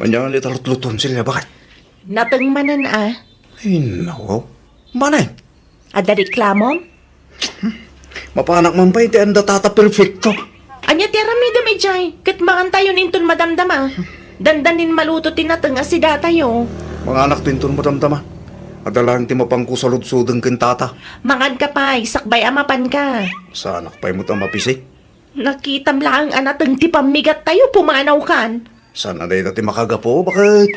Manyan italot-luton sila, bakit? Natengmanan Ay, nawaw. Manay, Ada reklamo? mapanak man pa iti anda tata perfecto. Anya ti aramida mi jay. Kat maantayon inton madamdama. Dandanin maluto tinateng asida tayo. Mga anak tinton mo damdaman. Adalang ti mapangko sa lutsudeng kintata. Mangad ka pa, sakbay amapan ka. Sa anak pa'y mo tamapisi. Nakitam lang anateng ti pamigat tayo pumanaw kan. Sana day dati makagapo, bakit?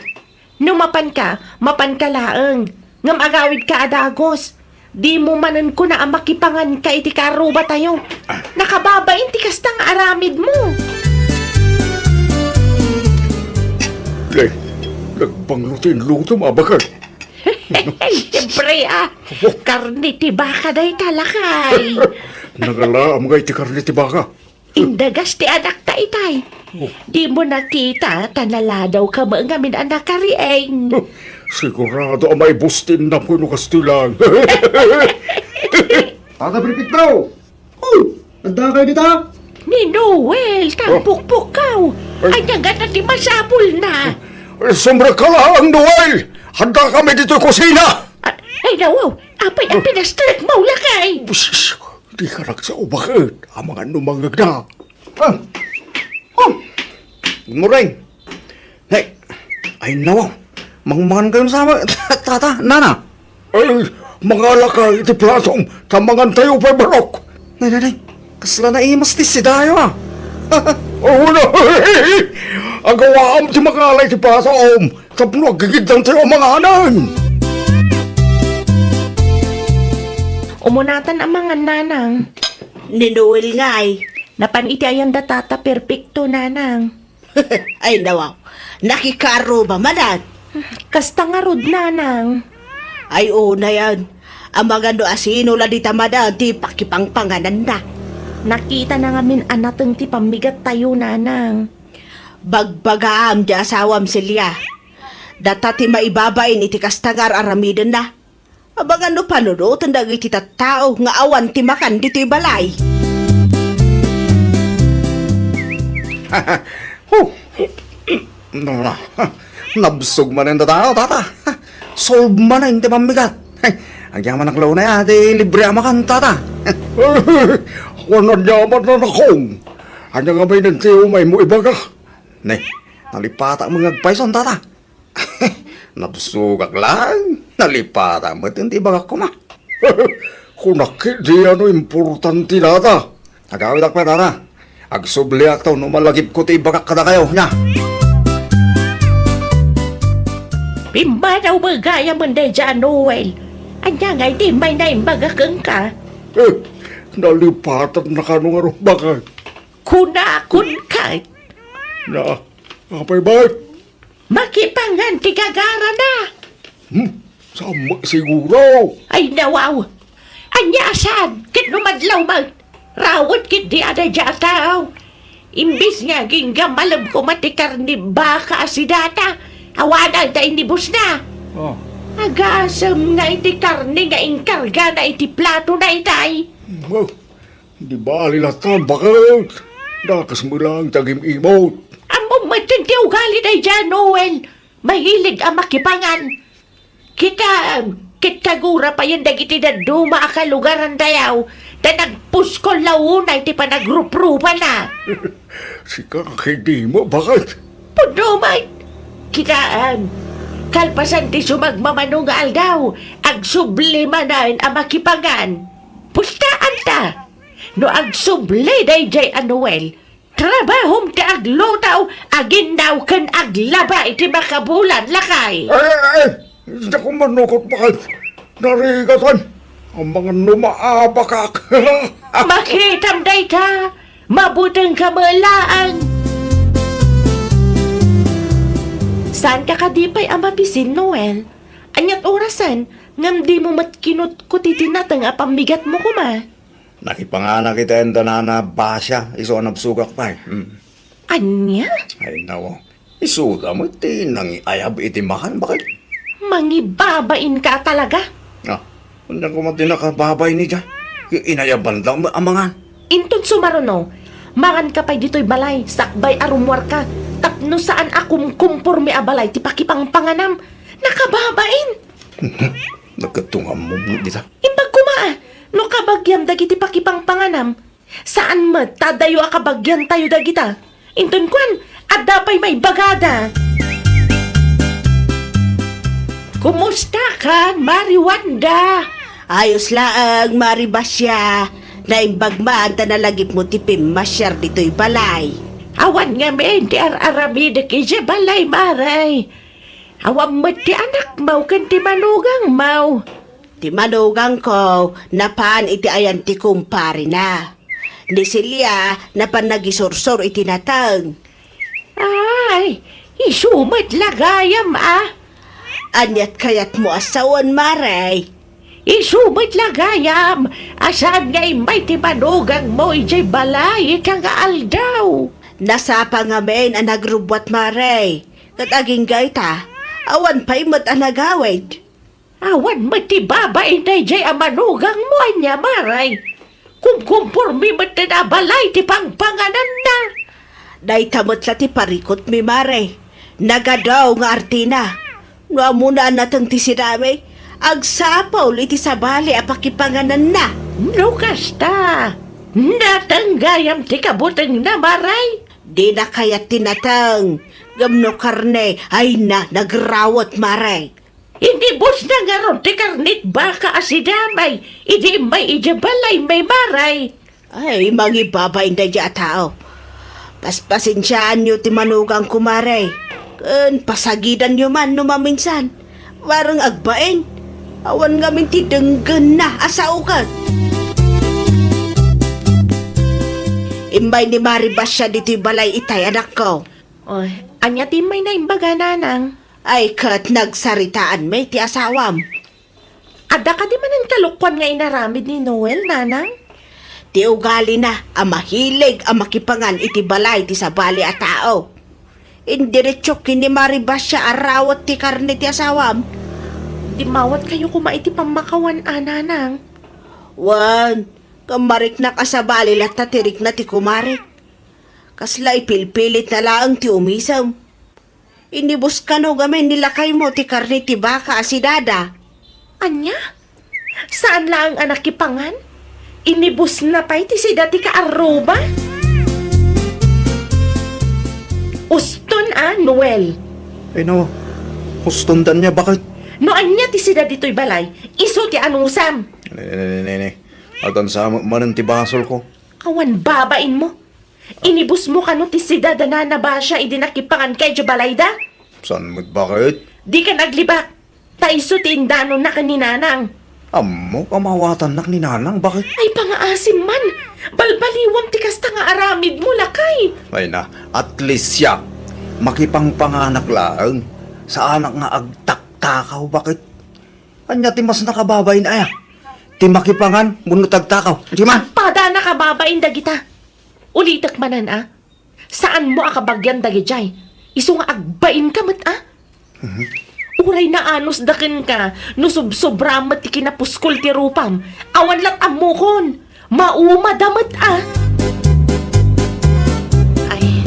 Numapan ka, mapan ka laeng. Ngam agawid ka adagos. Di mo manan ko na ang makipangan ka iti karuba tayo. Nakababain ti kastang aramid mo. Nagpanglutin luto mabakit. Siyempre karni ti baka day talakay. Nagalaam nga iti karne ti baka. Indagas ti anak ta itay. Di mo nakita, tanala daw ka mga min anak karieng. Sigurado ang may bustin na puno kastilang. Tata Pripito! Oh, nagda kayo dito? Ni Noel, tampukpuk kaw. Ay, nagat na ti masapul na. Sombra ka lang, Noel! Handa kami dito kusina! Ay, nawaw, apay ang pinastrek mo lakay. Busis, di ka nagsaubakan. Ang mga numangag na. Good morning. Hey, ay nawaw. Mangmangan kayo sa tata, nana. Ay, mga lakay iti platong, tamangan tayo pa barok. Nay, kasla na imas ti si Dayo Oo na, ang gawaam ti makalay ti platong, tapno agigidang tayo mga anan. Umunatan ang mga nanang. Ni Noel nga ay. Napan iti ayan da tata perfecto nanang. Ay nawaw, nakikaro ba manan? Kasta nga rod nanang. Ay na yan. Ang mga no asino la di tamada di pakipangpanganan na. Nakita na ngamin anateng ti pamigat tayo nanang. Bagbagaam di asawam silya. Data ti maibabain iti kastangar aramidan na. Abang ano panunutan dagi ti tattao nga awan ti makan dito balay. Nabsog man yung tao, tata. Solve man na yung tipamigat. Ang yaman ng law na yan, di libre amakan, tata. Wanan yaman na nakong. Anya nga may nantiyo may mo ibaga. Ne, nalipata mga agpayson, tata. Nabsugak lang. Nalipata mo ito, ibaga ko ma. Kunakit di ano importante, tata. Agawid ak pa, tata. Agsubliak tao, numalagip ko ti ibaga kada kayo, nya. Pimba daw bagaya manday dyan, Noel. Anya nga di may naimbaga kang ka. Nalipatan na kanong araw bakit? Kunakun ka. Na, apay bakit? Makipangan ti gagara na. Sama siguro. Ay nawaw. Anya asan? Kit numadlaw mag. Rawat kit di ada dyan tao. Imbis nga ginggamalab ko matikar ni baka asidata. Awanan da inibus na. Ah, Agasam nga iti karne nga inkarga na iti plato na itay. well, di ba alilatan bakit? Nakas mo lang tagim imot. Among matinti ugali na dyan, Noel. Mahilig ang makipangan. Kitagura pa yung dagiti na duma ka lugaran dayaw. Na nagpuskol launay ti pa nagruprupa na. Si kakidi mo, bakit? Pudumay. Kalpasan ti sumagmamanungal daw. Ag sublima na ang makipangan. Pustaan ta. No ag subli day jay Noel. Trabahom ti aglutaw. Agin daw kan aglaba iti makabulan lakay. Hindi ko manukot bakit? Narigatan. Ang mga numaabakak. Makitam day ka. Mabutang kamalaan. Saan ka kadipay ang mabisin, Noel? Anyat orasan, ngam di mo matkinot ko titinatang apamigat mo kuma. Nakipangana kita yung danana basya. Iso nabsugak pa. Anya? Ay, nawa. Isuda mo, tinang ayab itimakan. Bakit? Mangibabain ka talaga. Hindi ko mati nakababay ni dyan. Inayaban lang ang mga. Inton sumaruno, mangan ka pa'y dito'y balay, sakbay arumwar ka. Tapno saan akong kumpurmi abalay ti pakipangpanganam. Nakababain. Nagkatungam mo dita. Imbag kumaa, no kabagyam dagiti pakipangpanganam. Saan mo tadayo akabagyan tayo dagita? Inton kwan, at dapay may bagada. Kumusta ka, Mariwanda? Ayos laang, Maribasya. Naimbagmaan ta nalagip mo tipim masyar dito'y balay. Awan nga men, ti ar-aramida ki siya balay, maray. Awan mo ti anak mau, kan ti manugang mau. Ti manugang ko, napaan iti ayan ti kumpari na. Ni Silya, napan nagisursor iti natang. Ay, isumat lagayam Anyat kayat mo asawan, Maray. Isumat lagayam. Asan ngay may ti manugang mo, ijay balay, kang aldaw. Nasapa nga men ang nagrubwat, Maray. Kataging gaita, awan pa'y mat ang nagawid. Awan mo ti babay na ijay ang manugang mo niya, maray. Kumkumpurmi mo ti nabalay ti pangpanganan na. Day tamot la ti parikot mi, Maray. Nagadaw nga artina. Nga muna natang ti sinami, agsapaw iti sabali apakipanganan na. No kasta. Natanggayam ti kabutang na, maray. Di na kaya tinatang. Gamno karne, ay na, nagrawat, Maray. Hindi bus na nga ron ti karnit baka asidamay. Idi may ijabalay may maray. Ay, mangibabay na dya tao. Paspasensyaan nyo ti manugang kumare. Kun pasagidan nyo man no maminsan. Warang agbain. Awan nga min ti denggan na asaw ka. Imbay ni Maribasya dito'y balay itay anak ko. Oy, anya ti may naimbaga nanang. Ay kat nagsaritaan may ti asawam. Ada ka di manan kalukwan nga inaramid ni Noel, nanang? Ti ugali na ang mahilig ang makipangan iti balay ti sabali a tao. Indiretso kini Maribasya arawat ti karne ti asawam. Di mawat kayo kumaiti pamakawan, nanang. Wan, kamarik na kasabali lat tatirik na ti kumarik. Kasla ipilpilit na laang ti umisam. Inibus ka no gamin nilakay mo ti karne ti baka asidada. Anya? Saan lang ang anak kipangan? Inibus na pa'y ti si dati ka aruba? Uston Noel. Ay no, hustundan niya bakit? No anya ti si dati to'y balay, iso ti anusam. Nene, adan sa manan ti basol ko. Awan babain mo. Inibus mo kano ti si dada na ba siya idinakipangan kay Jabalayda? Saan mo't bakit? Di ka naglibak. Taiso ti indano na kaninanang. Amo, kamawatan nak ni nanang, bakit? Ay pangaasim man. Balbaliwam ti kasta nga aramid mo lakay. Ay na, at least siya, makipangpanganak lang. Sa anak nga agtaktakaw, bakit? Anya ti mas nakababay na aya. Ti makipangan, muno tagtakaw. Di man? Pada nakababain dagita. Ulitak manan Saan mo akabagyan dagijay? Iso nga agbain ka mat Uray na anos dakin ka, no subsobra mat ti kinapuskol ti rupam. Awan lat amukon, mauma damat Ay,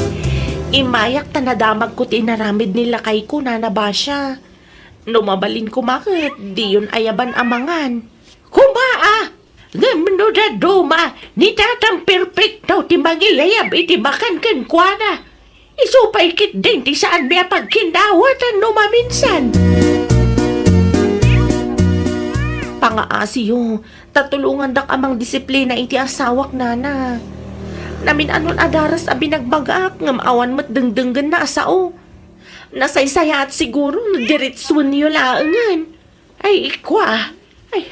imayak tanadamag ko ti naramid nila kay ko na nabasya. No mabalin ko makit, di yun ayaban amangan. Kumaa! Gamno da duma, ni tatang perfecto ti mangilayab iti makan ken kuana. Isupay kit din ti saan biya pagkindawatan no maminsan. Pangaasiyo, tatulungan dak amang disiplina iti asawak nana. Namin anon adaras a binagbagak ngam awan mat dengdenggen na asao. Nasaysaya at siguro nagdiritsun niyo laangan. Ay ikwa, ay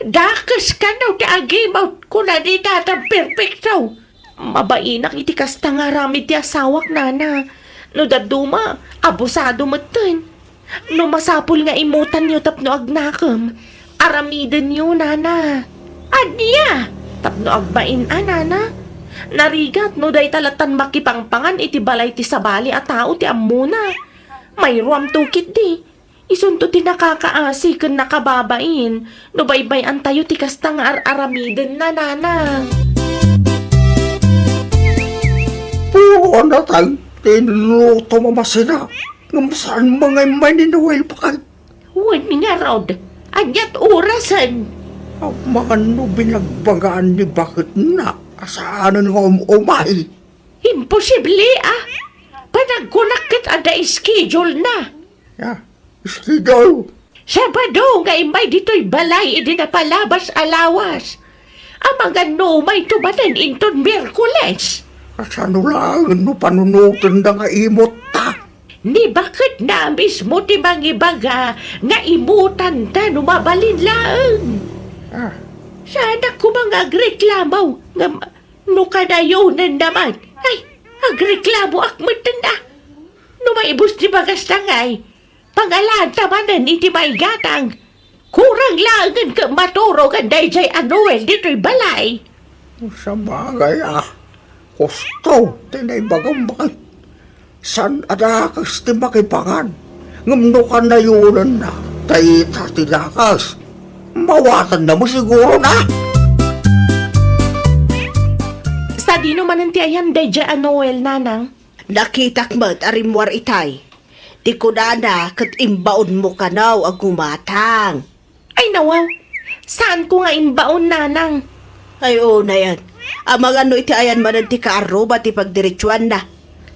dakas ka daw ti agimaw ko na di tatang perfecto. Mabainak iti kasta nga ramid ti asawak nana. No daduma, abusado matan. No masapul nga imutan niyo tapno agnakam. Aramidan niyo nana. Anya! Tapno agbain nana. Narigat no day talatan makipangpangan iti balay ti sabali at tao ti amuna. May ruam tukit di. Isunto ti nakakaasi ken nakababain. No baybay antayo ti kasta nga aramidan na nana. Puro na tang, Tinuto mamasina. Ngam saan mga may ni Noel pa kay? Wan nga rod. Anyat orasan. Ang mga no binagbagaan ni bakit na? Asaan nga umay? Imposible ah. Panagkunakit ada schedule na. Ya, schedule. Sabado nga imay dito'y balay idi na palabas alawas. Ang mga numay tumanan inton Miyerkules. Kasano lang no panunutan na nga imot ta? Ni bakit na mismo ti mangibaga nga imutan ta numabalin laang. Ah, Sana ko mga agreklamaw nga no kadayonan naman. Ay, agreklamo akmatan na. No maibus ti bagas tangay. Pangalan tamanan iti may gatang. Kurang laangan ka maturo ka dayjay Anuel dito'y balay. sa bagay Gusto, tinaybagang bakit? San adakas ti makipangan? Ngamno ka na yunan na. Tayita tilakas. Mawatan na mo siguro na. Sa di naman ang tiyayan dayjay Anuel, nanang. Nakitak mat arimwar itay. Di ko na kat imbaon mo kanaw ang gumatang. Ay nawaw, saan ko nga imbaon, nanang? Ay oo na yan. Ang mga ano iti ayan man ti kaaruba ti pagdiretsuan na.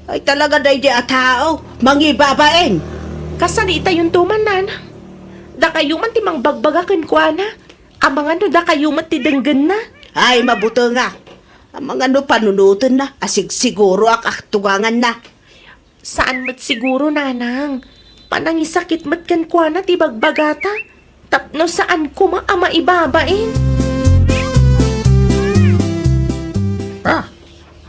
Ay talaga dahi di atao. Mangibabain. Kasanita yung tuman, nanang. Da kayo man ti mang bagbagakan kwa na. Ang mga no da kayo man ti denggan na. Ay mabuto nga. Ang mga ano panunutan na. Asig siguro aktugangan na. Saan mat siguro, nanang? Panangisakit mat kan kwa na ti bagbagata. Tapno saan ko maibabain?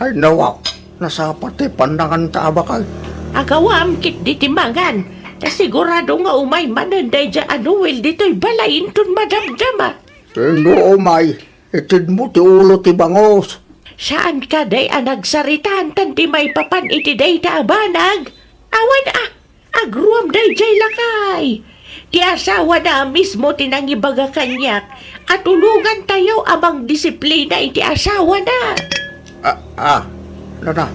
Ay nawaw. Nasapati pandangan taba kay. Agawam kit di timangan. Na sigurado nga umay mananday dya Anuel dito'y balayin ton madamdama. Tino umay. Itid mo ti ulo ti bangos. Saan ka day nagsaritaan tan ti may papan iti day ta abanag? Awan agruam day jay lakay. Ti asawa na mismo tinangibaga kanyak at tulungan tayo amang disiplina iti asawa na. Nana.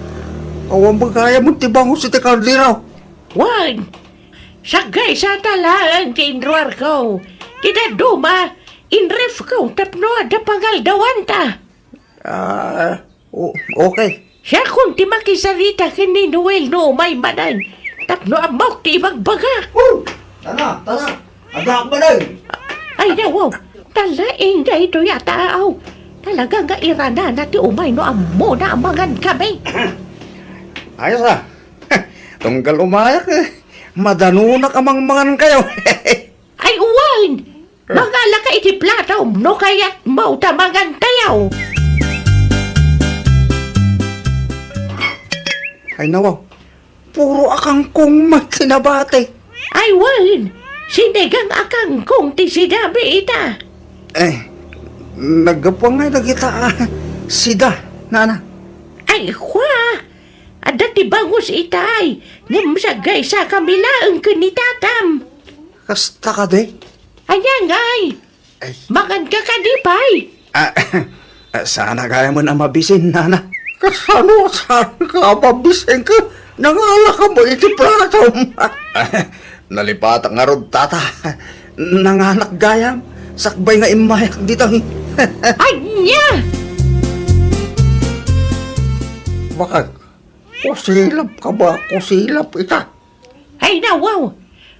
Awang bagaya mo ti bangos iti kardiraw. Wan, sagay sa talaan ti inruar ko. Tinaduma, inref ko tapno ada pangaldawan ta. Okay. Siya kung ti makisarita kini Noel no may manan. Tapno amok ti magbaga. Tana. Agak ba na Ay nawaw, talaing da ito yata aw. Talaga nga irana na ti umay no amo na amangan kami. Ayos Tunggal umayak Madanunak amang mangan kayo. Ay uwan, magala ka iti plataw no kaya't mau tamangan tayaw. Ay nawaw. Puro akang kong magsinabate. Ay wan, sinigang akang kung ti sidabi ita. Nagapang nga nagita sida, nana. Ay kwa, ada ti bangus itay. Nimsagay sa kamila ang kunitatam. Kasta ka de? Ayan ay, Ay. makan ka kadipay. Sana kaya mo na mabisin, nana. Kasano saan ka mabisin ka? Nangala ka mo iti plato. Nalipat nga rod, tata. Nanganak gayam. Sakbay nga imayak ditang. Anya! Bakit? Kusilap ka ba? Kusilap ita. Ay nawaw,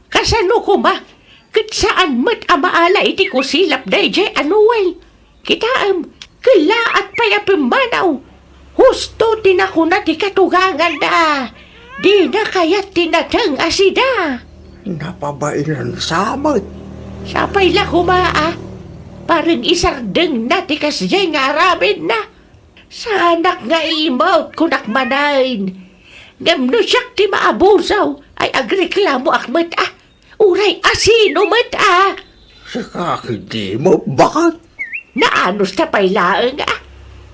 kasano ko ba? Kat saan mat amaala iti kusilap dayjay Anuel. Kitaam, kila at payapimanaw. Husto tinakuna ti katugangan na. Di na kaya't tinatang asida. Napabailan sa amoy. Sapay la humaa. Parang isardeng na ti kasjay nga arabid na. Sanak nga imot kunak manain. Ngamno siyak ti maabusaw ay agreklamo akmat Uray asino mat Si kakidi mo, bakit? Naanos ta paylaang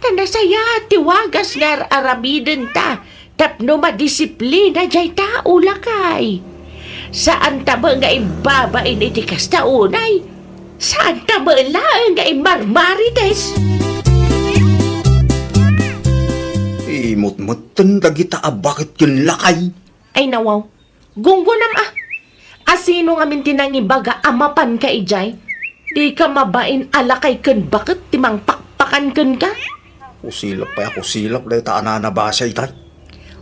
Tanasaya tiwagas nga aramiden ta. Tapno madisiplina jay tao lakay. Saan ta ba nga imbabain iti kastaunay? Saan ta ba lang nga imarmarites? Imot matanda kita bakit yun lakay? Ay nawaw, gunggunam Asino nga mintinang ibaga amapan ka ijay? Di ka mabain alakay ken bakit timang pakpakan ken ka? Kusilap pa ako silap dahil taan na basay tay.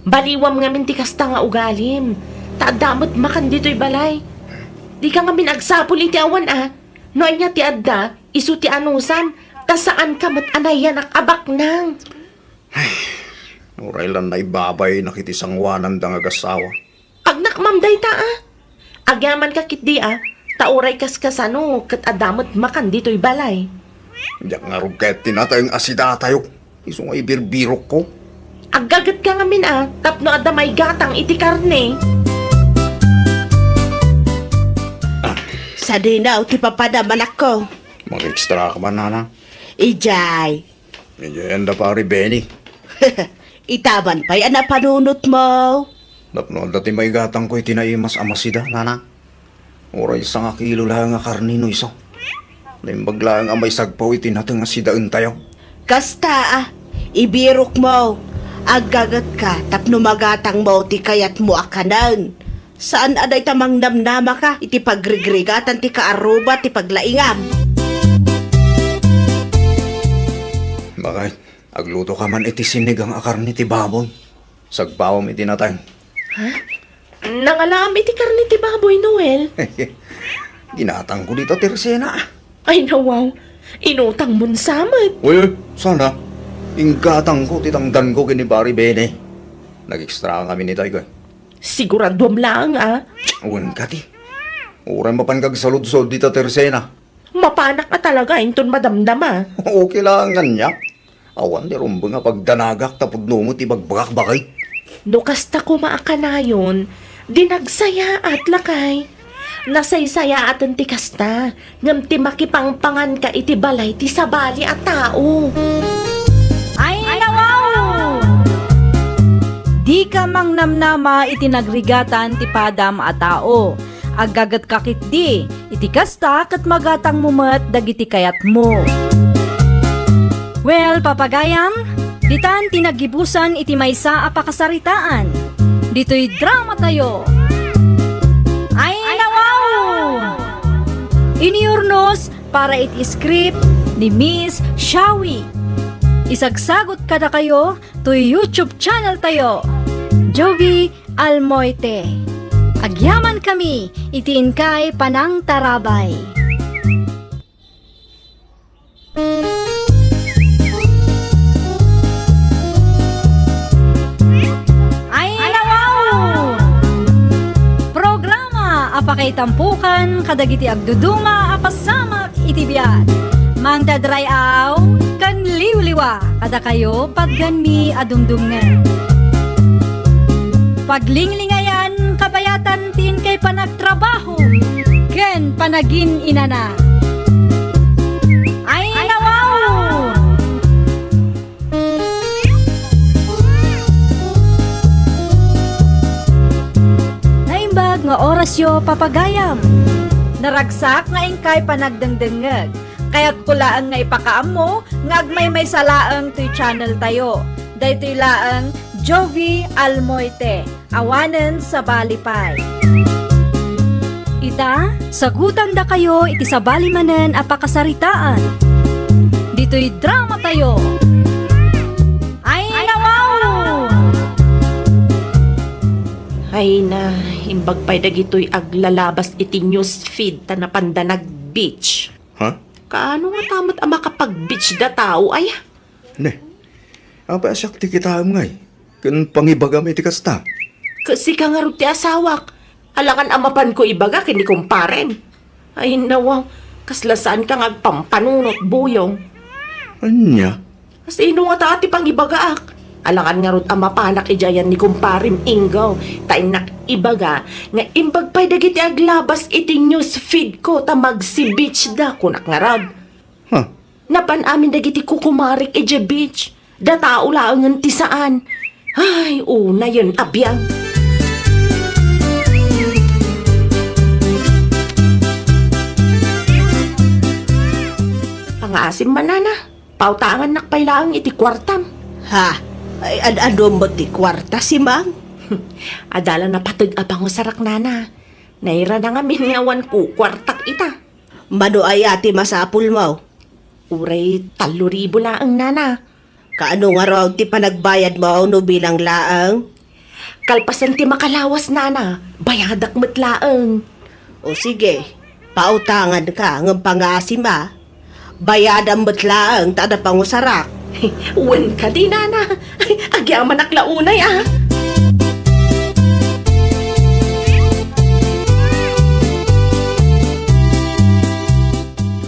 Baliwam nga minti kasta nga ugalim. Taadamot makan dito'y balay. Di ka nga minagsapul iti awan No anya ti adda, isu ti anusan, tasaan ka mat anayan abak nang. Uray lang na ibabay nakitisang wanan da nga gasawa. Agnak mamday ta Agyaman ka kit di tauray kaskasano kat adamot makan dito'y balay. Diyak nga rugket tinatayong asida tayo. Iso nga ibirbirok ko. Aggagat ka nga min tapno adamay gatang iti karne. Sa dinaw, ti papadaman ako. Mag-extra ka man, nana. Ijay. Medyo enda pari Benny. Itaban pa'y panunot mo. Napnood dati may gatang ko'y tinaimas amasida, nana. Oray isang kilo lang nga karnino iso. Naimbag lang ang may sagpaw itinatang asidaan tayo. Kasta ibirok mo. Aggagat ka, tapno magatang mo ti kayat mo akanan. Saan aday tamang namnama ka? Iti pagrigregatan ti kaaruba ti paglaingam. Bakit? Agluto ka man iti sinig ang akarni ti baboy. Sagpawam iti natang. Nangalam iti karne ti baboy, Noel. Ginatang ko dito, Teresena. Ay nawaw, inutang mun samat. Uy, sana. Inggatang ko, titangdan ko kini Bari Bene. Nag-extra kami ni Taygoy. Siguradom lang Uwan ka ti. Uran mapan kag salud-salud dito, Teresena. Mapanak na talaga, inton madamdama. Okay lang nga niya. Awan di rumbo nga pagdanagak tapod mo ti bagbakak-bakay. No kasta ko maakanayon, dinagsaya at lakay. Nasaysaya at ti kasta, ngam ti makipangpangan ka iti balay ti sabali at tao. Ay, nawaw! Di ka mang namnama iti nagrigatan ti padam a tao. Aggagat kakit di, iti kasta kat magatang mumet dagiti kayat mo. Well, papagayam, ditan tinagibusan iti maysa a pakasaritaan. Dito'y drama tayo. Ay, nawaw! Iniurnos para iti script ni Miss Shawi. Isagsagot kada kayo to YouTube channel tayo, Jovi Almoite. Agyaman kami, itiin kay Panang Tarabay. Ay, nawaw! Programa apakay tampukan kadagiti agduduma apasamak iti biat. Mangdadrayaw kan liwliwa kada kayo pagganmi adumdumngan. Paglinglingayan kabayatan tin kay panagtrabaho ken panagin inana. Ay, nawaw! Naimbag nga orasyo papagayam. Naragsak nga ingkay panagdengdengeg. Kaya't kulaan nga ipakaam mo, nga agmay may salaang to'y channel tayo. Dahito'y laang Jovi Almoite, awanen sa Balipay. Ita, sagutan da kayo iti sa balimanen apakasaritaan. Dito'y drama tayo. Ay, nawaw! Ay na, imbag pa'y dagito'y aglalabas iti news feed ta napandanag beach. Ha? Kaano nga tamat ang makapag-beach da tao ay? Ne, apa asyak ti kita ngay. Kan pangibagam iti kasta. Kasi ka nga rin ti asawak. Alangan amapan ko ibaga kini kumparen. Ay nawaw, kaslasaan ka nga pampanunot buyong. Anya? Sino nga taati pang ibagaak? Alangan nga rin amapanak ijayan ni kumparim Ingaw. Tainak ibaga nga imbag pa'y dagiti aglabas iti news feed ko ta magsi-beach da kunak nga rad. Ha? Napan amin dagiti kukumarik ije beach. Da tao laangan ti saan. Ay, una yun abiyang. Pangasim manana. Pautangan nakpailaang iti kwartam. Ha? Ay, ano mo ti kwarta si Mang? Adala na patag apang usarak nana. Naira na nga minyawan ko kwartak ita. Mano ay ati masapul mo? Uray 3,000 laang nana. Kaano nga raw ti panagbayad mo no bilang laang? Kalpasan ti makalawas nana. Bayadak mo't laang. O sige, pautangan ka ng pangasim ah. Bayadan mo't laang tada pangusarak. Wen ka di nana. Ay, agyaman aklaunay ah.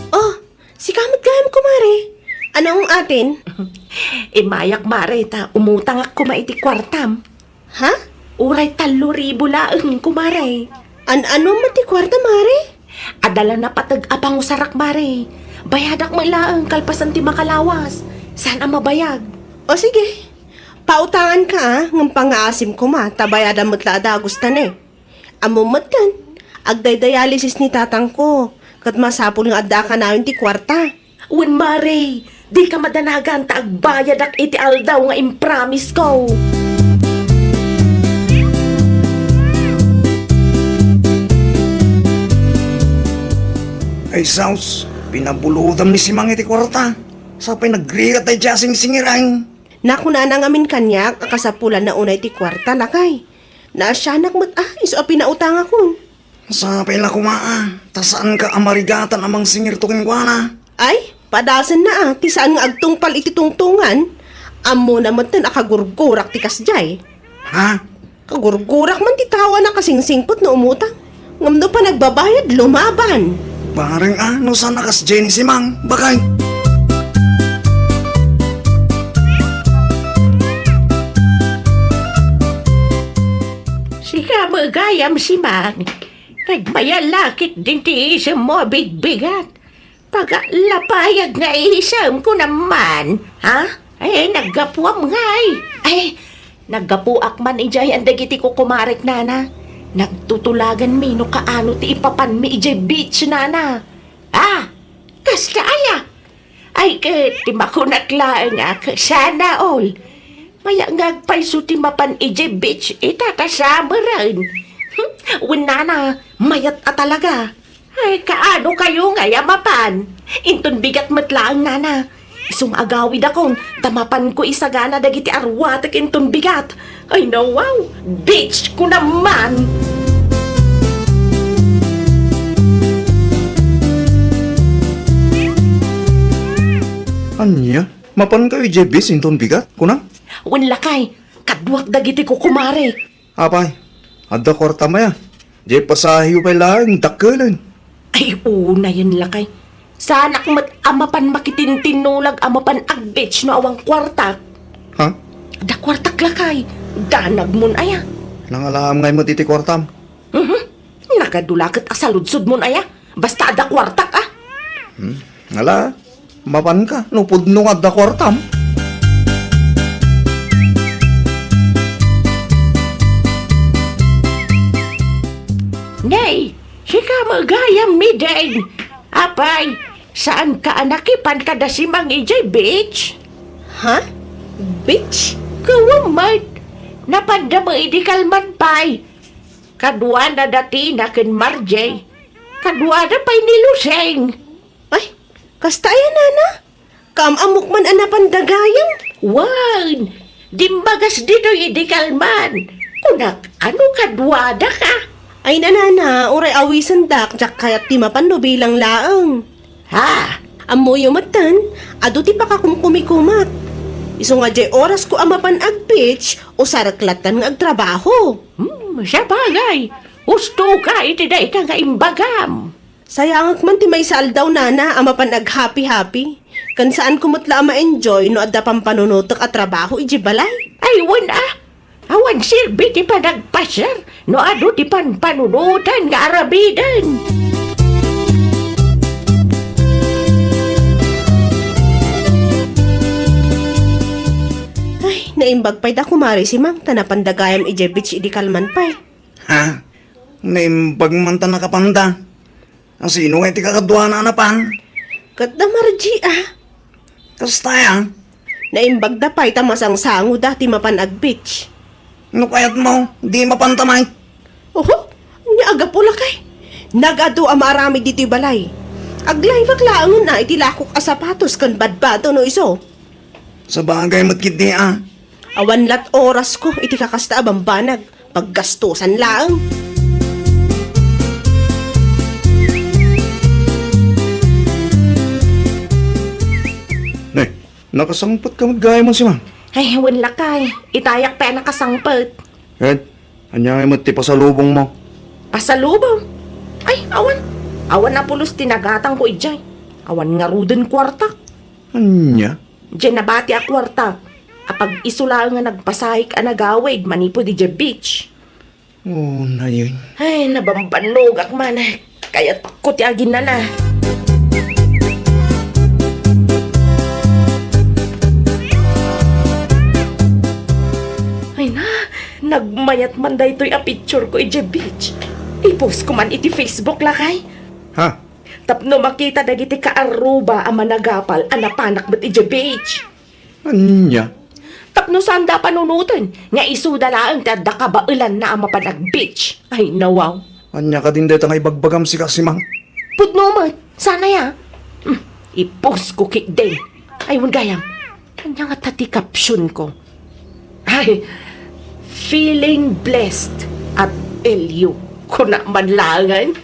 Oh, si kamot gayam kumare. Anong atin? Imayak mare ta. Umutang ako maiti kwartam. Ha? Uray 3,000 laang kumare. Ano mo ti kwarta mare? Adala na patag apang usarak mare. Bayadak mo laang kalpasan ti makalawas. Sana mabayag. O sige, pautangan ka ah, ng pangasim ko ma, tabayadan mo't laada gustan eh. Amumot kan, agday-dialysis ni tatang ko, kat masapul nga adda ka namin ti kwarta. Wen mare, di ka madanagan ta agbayad ak iti aldaw nga impromise ko. Ay, Saus, pinabuludam ni si Mang iti kwarta. Sa pinagrigat ay jasing singirang. Nakuna na ngamin kanyak, akasapulan na unay ti kwarta lakay. Naasyanak mo't iso a pinautang ako. Sa pila kumaa, tasaan ka amarigatan amang singir to kinkwana. Ay, padasan na ti saan nga agtungpal iti tungtungan. Amo naman tan akagurgurak ti kasjay. Ha? Kagurgurak man ti tawa na kasingsingpot na umutang. Ngamno pa nagbabayad, lumaban. Bareng no sana kas Jenny si Mang, bakay. Sika magayam si Mang. Nagmayalakit din ti isang mo bigbigat. Pag-lapayag nga isam ko naman. Ha? Ay, naggapuam ngay. Ay, naggapuak man ijay ang dagiti ko kumarek nana. Nagtutulagan mi no kaano ti ipapan mi ijay beach nana. Ah, kasta aya. Ay, ti makunatlaan nga sana all. Maya ngagpaiso ti mapan ijay beach itatasama rin. Nana, mayat a talaga. Ay, kaano kayo nga yamapan? Inton bigat matlaang nana. Isong agawid akong tamapan ko isagana dagiti arwatek inton bigat. Ay no, wow, bitch ko naman. Anya? Mapan kayo JB sinton bigat, kunang? Lakay, kadwak dagiti ko kumare. Apay, adda kwarta maya. Jay pasahiyo pa'y lang, dakkelan. Ay, una yun lakay. Sana kung amapan makitintinulag amapan agbitch no awang kwartak. Ha? Da kwartak lakay. Danag mon aya. Nangalam ngay mo titi kwartam. Nakadulakat asaludsod mon aya. Basta da kwartak ah. Ngala, mapan ka, nupudno adda kwartam. Nay, sika magayam mi din. Apay, saan ka anakipan kada si Mang EJ Beach? Ha? Bitch? Kawamat, napanda mo idikalman pay. Kadwa na dati na kin Marjay. Kadwa na pa'y niluseng. Ay, kasta yan nana. Kamamok man anapan dagayam. Wan, dimbagas dito idikalman. Kunak, ano kadwada ka? Ay nanana, uray awisan dak, jak kayat ti mapano bilang laang. Ha? Amo yung matan, ado ti pakakumkumikumat. Iso nga jay oras ko amapan ag pitch o saraklatan nga agtrabaho. Siya bagay. Husto ka iti da ita nga imbagam. Sayangak man ti may saldaw nana amapan ag happy-happy. Kan saan kumutla ma-enjoy no adda pang panunutok at trabaho iji balay. Ay, wan ah. Awan silbi ti panagpasyar. No ado ti panunutan nga arabidan. Ay, naimbag pa'y da kumari si Mang tanapandagayam iji bitch idi kalman pa'y. Ha? Naimbag man ta nakapanda. Ang sino nga iti kakadwa na anapan? Kat da marji ah. Tas taya, Naimbag da pa'y tamasang sango dati mapanag beach. Ano kaya't mo? Di mapantamay. Oho, niaga pula kay. Nagado ang marami dito balay. Aglay baklaan na itilakok a sapatos kan badbato no iso. Sa bagay matkit di ah. Awan lat oras ko iti kakasta abang banag. Paggastusan lang. Nay, nakasangpat ka magaya mo si ma'am. Ay, wala kay. Itayak pa nakasangpet. Ed, anyangay mo ti pasalubong mo. Pasalubong. Ay, awan. Awan na pulos tinagatang ko ijay. Awan nga ruden kwartak. Anya? Diyan nabati a kwartak. Apag isula nga nagpasahik a nagawid manipo di dya beach. Oh, na yun. Ay, nabambanog ak man. Kaya takot yagin na. Ay na, nagmayat man da ito'y a picture ko ija beach. I-post ko man iti Facebook lakay. Ha? Tapno makita dagiti ka aruba a managapal a napanak met ija beach. Anya? Tapno sanda panunutan, nga isudalaang tada ka bailan na ang mapanag beach. Ay, nawaw. Anya ka din dito nga ibagbagam si Kasimang. Putno mo, sana ya. I-post ko kik din. Ay, gayam. Kanya nga tati caption ko. Ay, feeling blessed at LU. Kung na manlangan.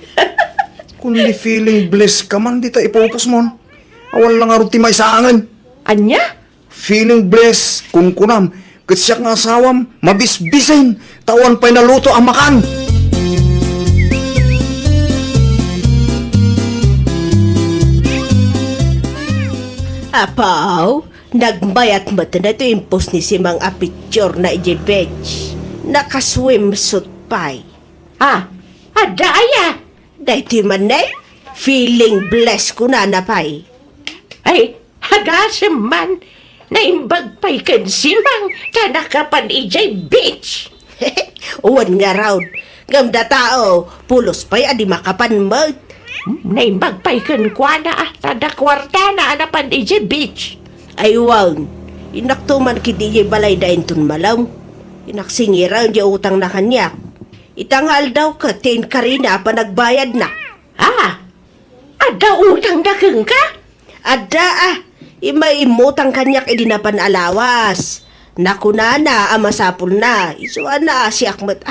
Kung di feeling blessed ka man, di ta ipopos mo. Awal lang nga ti may saangan. Anya? Feeling blessed kung kunam. Katsyak nga asawam, mabisbisin. Tawan pa'y naluto ang makan. Apaw, nagmayat mo na ito yung post ni Simang a picture na iji beach. Nakaswimsuit pa'y. Ah, adaya. Dahiti man na feeling blessed ko na pa'y. Ay, hagasim man. Naimbag pa'y kansimang tanakapan ijay beach. Uwan nga raw. Gamda tao, pulos pa'y adi makapan mo. Naimbag pa'y kankwana tada kwarta na anapan ijay beach. Ay wow, inaktuman kiti balay da intun malam. Inaksingira ang utang na kanyak. Itanghal daw ka, tin ka rin na pa nagbayad na. Ah, ada utang na kang ka? Ada imaimutang kanyak idinapan alawas. Nakunana, amasapul na. Isuan na si Akmat.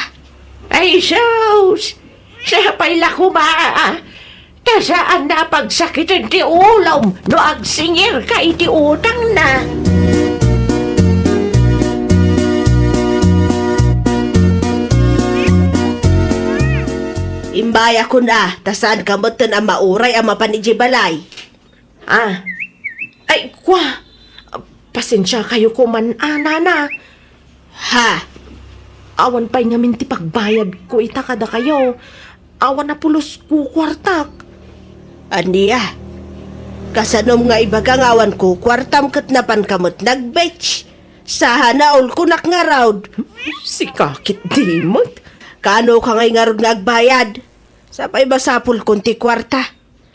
Ay, sus! Sa pala kumaa. Tasaan na pagsakitan ti ulam no agsingir ka iti utang na. Imbaya ko na, tasaan ka mo ang mauray ang mapanidji balay. Ah, ay, kwa. Pasensya kayo kuman, nana. Ha? Awan pa'y ngamin ti pagbayad ko itakada kayo. Awan na pulos ko kwartak. Aniya? Kasanom nga ibagang awan ko, kwartam kat napan kamot nag-betch. Sahanaol ko nakngaraw. Si kakit dimot. Kano ka ngay ngarod nagbayad? Sapay masapul kunti kwarta.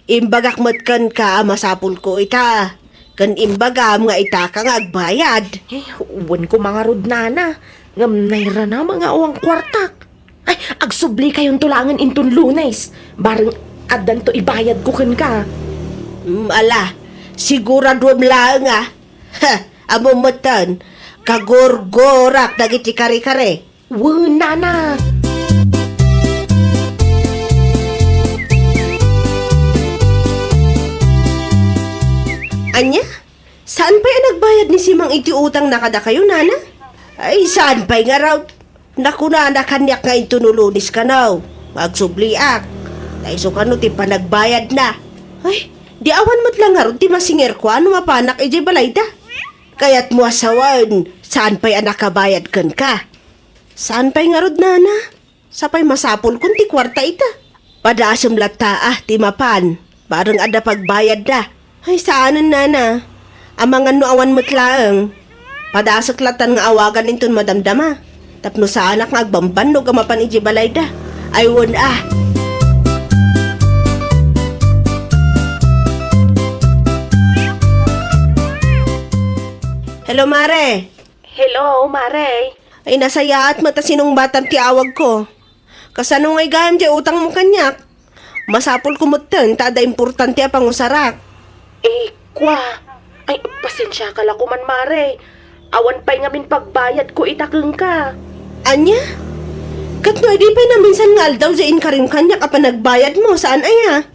Imbagak matkan ka masapul ko ita. Kan imbagam nga ita ka nga agbayad. Eh, uwan ko mga rod nana. Ngam naira na mga uwang kwartak. Ay, agsubli kayong tulangan intun Lunes. Barang adan to ibayad ko kan ka. Ala, sigurado lang ha. Amumatan, kagorgorak dagiti kare-kare. Nana. Anya? Saan pa yung nagbayad ni Simang iti utang na kada kayo, nana? Ay, saan pa nga raw? Naku na, nakanyak nga ito nulunis ka na. Magsubliak. Taiso ka no, ti pa nagbayad na. Ay, di awan mo't lang nga ron, ti masinger ko, ano mapanak, iji balay da. Kaya't mo asawan, saan pa'y nakabayad kan ka? Saan pa'y nga rod, nana? Sapay masapol kun ti kwarta ita. Padasam lata ti mapan. Barang ada pagbayad da. Ay, saanan, nana? Amangan no awan mo't lang. Padasak latan nga awagan intun madamdama. Tapno sa anak nga agbamban no gamapan iji balay da. Aywan Hello, Mare. Hello, Mare. Ay, nasayaat mata sinong batang tiawag ko. Kasano ngay gayam di utang mo kanyak. Masapol kumutan, tada importante a pangusarak. Kwa. Ay, pasensya ka lang kuman, Mare. Awan pa'y ngamin pagbayad ko itakeng ka. Anya? Katno, di pa na minsan nga aldaw zain ka rin kanyak apa nagbayad mo. Saan aya?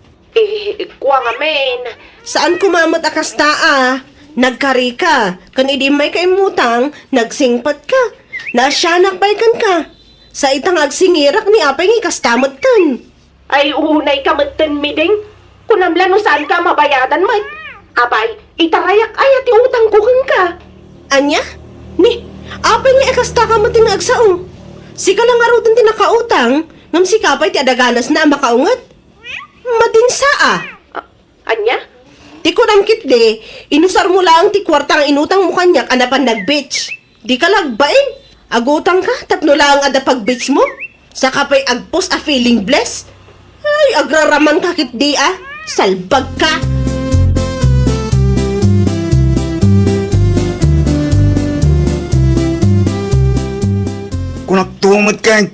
Kwa nga men. Saan kumamot akas taa? Nagkari ka. Kan idi may kaimutang, nagsingpat ka. Nasyanak baykan ka. Sa itang agsingirak ni apay nga kastamot tan. Ay, unay kamutan miding. Kunamla no saan ka mabayadan mo. Abay, itarayak ay at utang ko kang ka. Anya? Ni, apay nga akasta ka mating agsaong. Sika lang arutan ti nakautang, ngam si kapay ti adaganas na makaungat. Matinsa ah. Anya? Ti kurang kitde, inusar mo lang ti kwartang inutang mo kanyak anapan nag-beach. Di ka lagbain. Agutang ka, tapno lang ada pag-beach mo. Sa kapay agpos a feeling blessed. Ay, agraraman ka kitdi ah. Salbag ka. Kung nagtumot ka,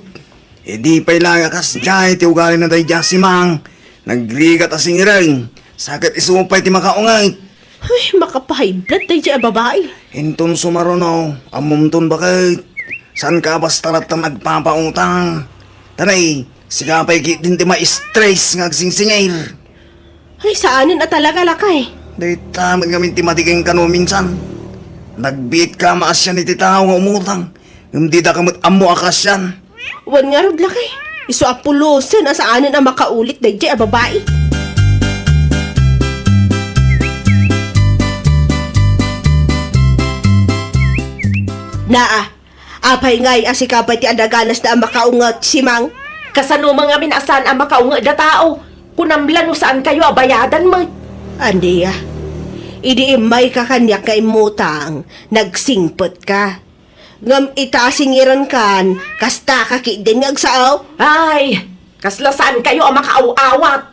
di pa'y lang akas jay, ti ugali na day si Mang. Nagligat asing irang, sakit isupay ti makaungay. Ay, makapahiblat tayo siya babae. Hinton sumarono, amumton bakit? Saan ka basta na nagpapautang? Tanay, sigapay kitin ti ma-stress nga agsingsingir. Ay, saanin at talaga lakay. Day tamat ngamin ti matiging kano minsan. Nagbiit ka maasyan iti tao nga umutang. Hindi da kamot amo akasyan. Wan nga rod lakay. Iso apulosin asaanin ang makaulit tayo siya babae. Naa, apay ngay asikapay ti adaganas na ang makaungat si Mang. Kasano mga minasan ang makaunga da tao. Kunamla no saan kayo abayadan mo. Andiya, idi imay ka kanyak kay mutang, nagsingpot ka. Ngam itasingiran kan, kasta kakidin nga agsaaw. Ay, kasla saan kayo ang makauawat.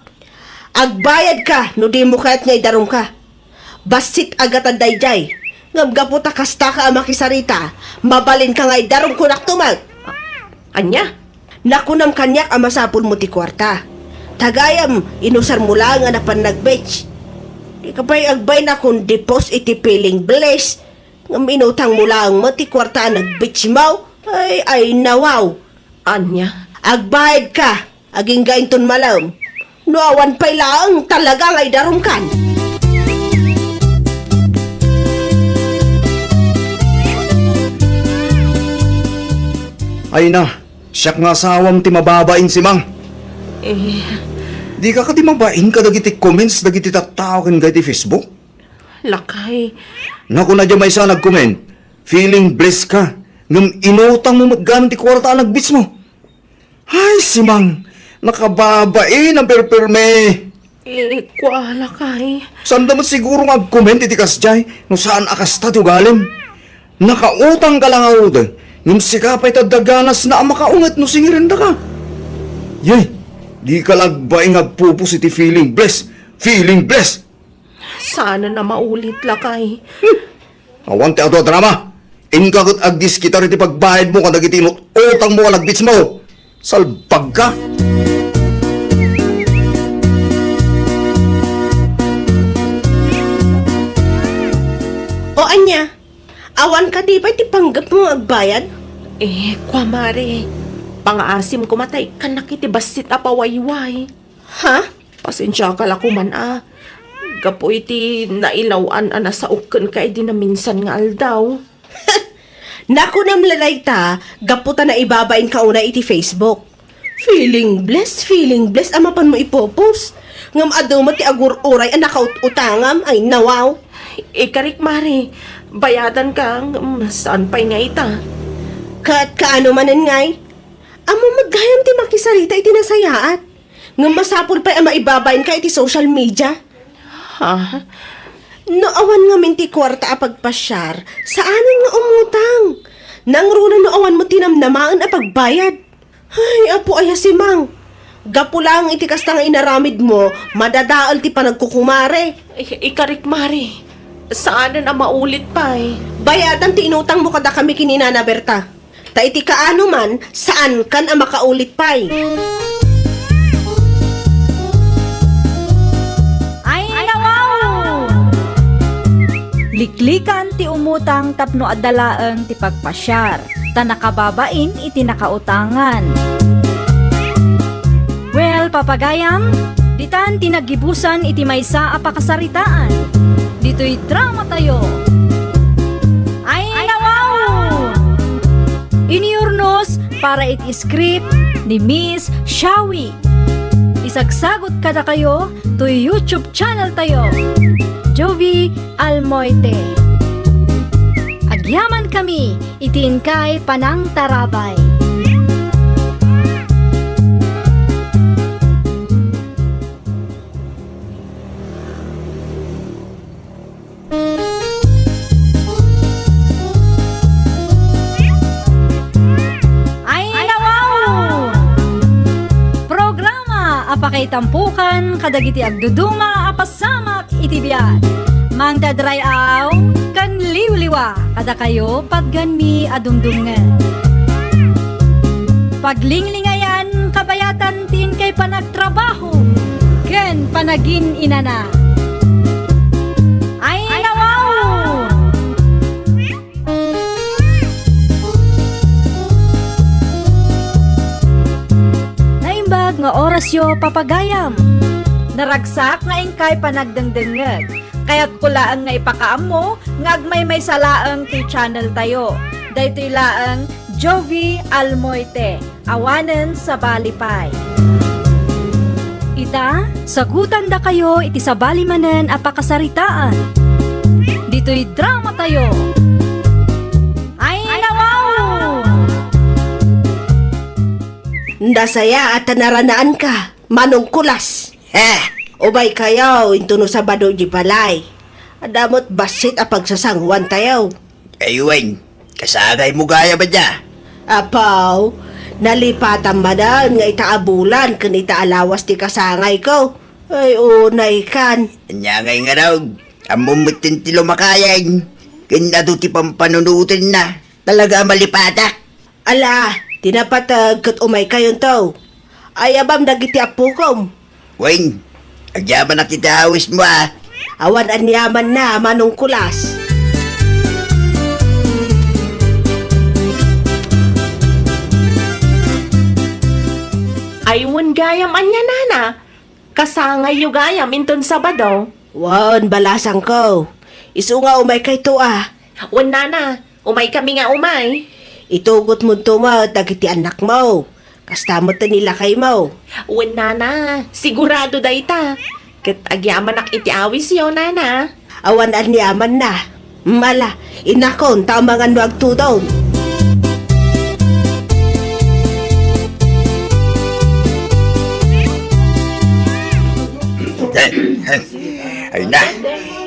Agbayad ka, no di mo kaya't ngay darum ka. Basit agatan dayjay. Ngam gaputa kasta ka ang makisarita, mabalin ka ngay darum kunak tumag. Anya? Nakunam kanyak ang masapul mo ti kwarta. Tagayam, inusar mo lang nga napan nag-beach. Di ka pa'y agbay na kung depos iti piling bless. Ngam inutang mo lang mo ti kwarta nag-beach mo. Ay nawaw. Anya? Agbayad ka, aging gainton malaw. Nuawan pa'y lang talaga ngay darum kan. Ay na, siyak nga sawam ti mababain si Mang. Di ka di mabain ka dagiti comments dagiti tattao ken ti Facebook? Lakay. Naku na dyan may isa nag-comment. Feeling blessed ka. Nung inutang mo gamit ti kwarta nagbits mo. Ay, si Mang. Nakababain ang perperme. Kwa lakay. Saan naman siguro nga comment iti kasjay no saan akas ta ti ugalim. Nakautang ka lang ako doon. Nung sikapay tadaganas na ang makaungat no singirin da ka. Yay, di ka lagbaing agpupus iti feeling blessed. Feeling blessed. Sana na maulit lakay. Awan ti ato drama. Inkagot agdis kita rin ti pagbayad mo kada iti utang mo ka nagbits mo. Salbag ka. O anya, awan ka di ba'y ti panggap mo agbayad? Kwa mare. Pangaasim ko matay ka nakiti basit apawayway. Ha? Pasensya ka lang kuman Gapo iti nailawan ana sa uken kay di na minsan nga aldaw. Naku namlalay ta, gaputa na ibabain ka una iti Facebook. Feeling blessed, amapan mo ipopos. Ngam adaw mo ti agur-uray ang nakautangam, ay nawaw. Karik mare, bayadan ka, saan pa'y nga ita? Kat kaano manan ngay? Amo maggayam ti makisarita iti nasayaat. Ngam masapul pa'y ang maibabain ka iti social media. Ha? Noawan nga minti kwarta a pagpasyar, saanan nga umutang? Nangruna noawan mo tinamnamaan a pagbayad. Ay, apo aya si Mang. Gapu lang iti kasta nga inaramid mo, madadaal ti panagkukumare. Ikarik mare, saan na maulit pa Bayadan ti inutang mo kada kami kininana Berta. Ta iti kaano man, saan kan ang makaulit pay? Ay, nawaw! Liklikan ti umutang tapno adalaeng ti pagpasyar. Ta nakababain iti nakautangan. Well, papagayam, ditan tinagibusan iti maysa a pakasaritaan. Dito'y drama tayo. Ay, nawaw! Iniurnos para iti script ni Miss Shawi. Isagsagot kada kayo to YouTube channel tayo. Jovi Almoite. Agyaman kami, itin kay Panang Tarabay. Ay, nawaw! Programa apakay tampukan kadagiti agduduma apasamak iti biyan. Mang dadray aw kan liwliwa kada kayo pagganmi adungdungan. Paglinglingayan kabayatan tin kay panagtrabaho ken panagin inana. Ay, nawaw! Naimbag nga orasyo papagayam. Naragsak nga ingkay panagdengdengeg. Kaya't kulaan nga ipakaam mo, nga agmay may salaang ti channel tayo. Daytoy laang Jovi Almoite, awanen sa Balipay. Ita, sagutan da kayo iti sa balimanen a pakasaritaan. Dito'y drama tayo. Ay, nawaw! Ndasaya at naranaan ka, manong kulas. Ubay kayo, into no Sabado di balay. Adamot basit a pagsasangwan tayo. Ayun, kasagay mo gaya ba niya? Apaw, nalipatan ba na nga itaabulan kan itaalawas ti kasangay ko? Ay, unay kan. Anyangay nga raw, amumitin ti lumakayan. Kinado ti pampanunutin na. Talaga malipatak. Ala, tinapatag kat umay kayon to. Ay, abam dagiti apukom. Wayne, agyaman na kita awis mo ah. Awan anyaman na, manong kulas. Aywan gayam anya nana. Kasangay yu gayam inton Sabado. Wan, balasang ko. Isu nga umay kay to ah. Wan nana, umay kami nga umay. Itugot mo to mo, dagiti anak mo. Kastamot na nila kay mo. Wan nana, sigurado dayta. Ket agyaman ak iti awis yo nana. Awan anyaman na. Mala, inakon, tamangan wag tudon. Ay na,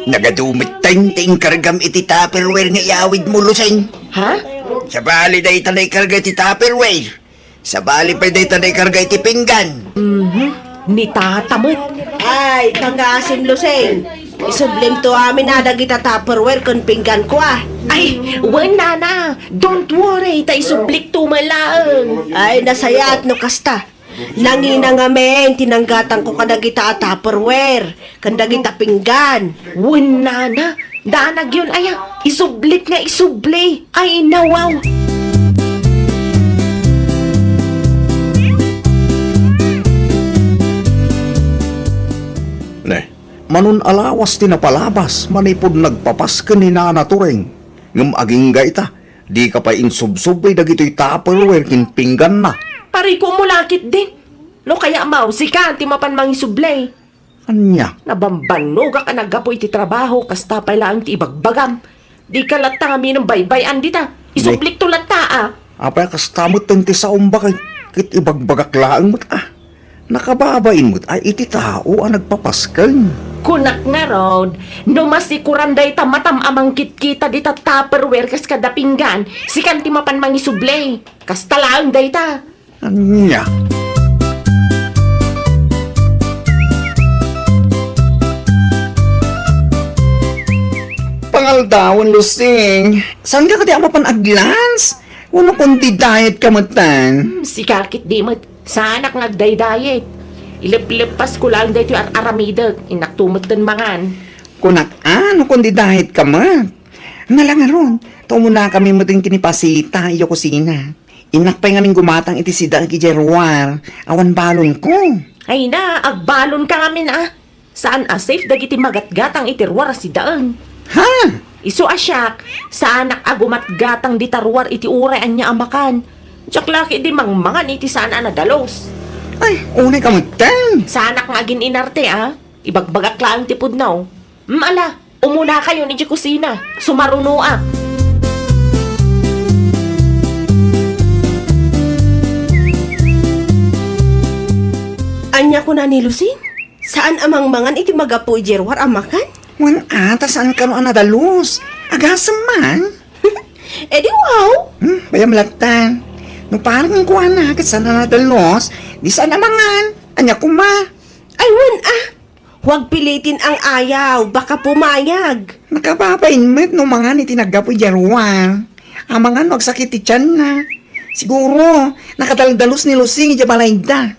nagadumit ting kargam iti Tupperware nga iawid mo luseng. Ha? Sa bali day tanay karga iti Tupperware. Sa bali pa day tanay karga iti pinggan. Ni tatamot. Ay, tangasim luseng. Isublim to amin na dagita Tupperware kung pinggan ko ah. Ay, wan nana. Don't worry, tay sublik tumalaang. Ay, nasaya at no kasta. Nangina nga men, tinanggatan ko kadagita at Tupperware. Kandagita pinggan. Wan nana. Danag yun aya. Isublik nga isubli. Ay, nawaw. Ne, manon alawas ti napalabas, manipod nagpapas ka ni Nana Turing. Ngam aging gaita, di ka pa insubsubay dagito'y Tupperware kin pinggan na. Pari ko mulakit din. No kaya maw, si Kanti mapan mangisublay. Anya, Nabambanog ka nagapoy ti trabaho, kasta pa lang ti ibagbagam. Di ka lata kami ng baybayan dita. Isublik to lata ah. apay kastamot tang ti sa umbakay, kit ibagbagak laang mo't ah. Nakababain mo't ay iti tao ang nagpapaskan. Kunak nga rod, no masikuran day tamatam amang kitkita dita Tupperware kas kada pinggan, si Kanti mapan mangisublay. Kasta lang day ta. Anya, aldawan, Lusing. Saan ka kati ang mapanag-glance? Wala kundi diet ka matan. Si kakit di mat. Sa anak nagday-diet. Ilip-lipas ko lang dito yung aramidag. Inaktumot din mangan. Kunak ano kundi diet ka mat. Nga lang aron, tumo na kami mating kinipasita iyo kusina. Inakpay nga ning gumatang iti si Dagi Jerwar. Awan balon ko. Ay na, agbalon ka kami na. Saan safe dagiti magatgatang itirwar si daan. Ha? Iso asyak, sa anak agumatgatang di tarwar iti uray anya amakan. Tsak laki di mangmangan iti saan anadalos. Ay, unay ka matan. Sa anak nga agin inarte ibagbagak lang tipod now. Ala, umuna kayo ni di kusina. Sumaruno Anya ko na ni Lucing? Saan amang mangan iti magapu Jerwar amakan? Wan ata saan ka no anadalos? Agasam man. Eh di wow! Bayam latan. No parang kuha na kat saan anadalos, di saan namangan. Anya kuma. Ay huwag pilitin ang ayaw, baka pumayag. Nakapapain met no mga ni tinagapo Jerwar. Amangan wag sakit ti tiyan na. Siguro, nakadaldalos ni Lusing iti balayda.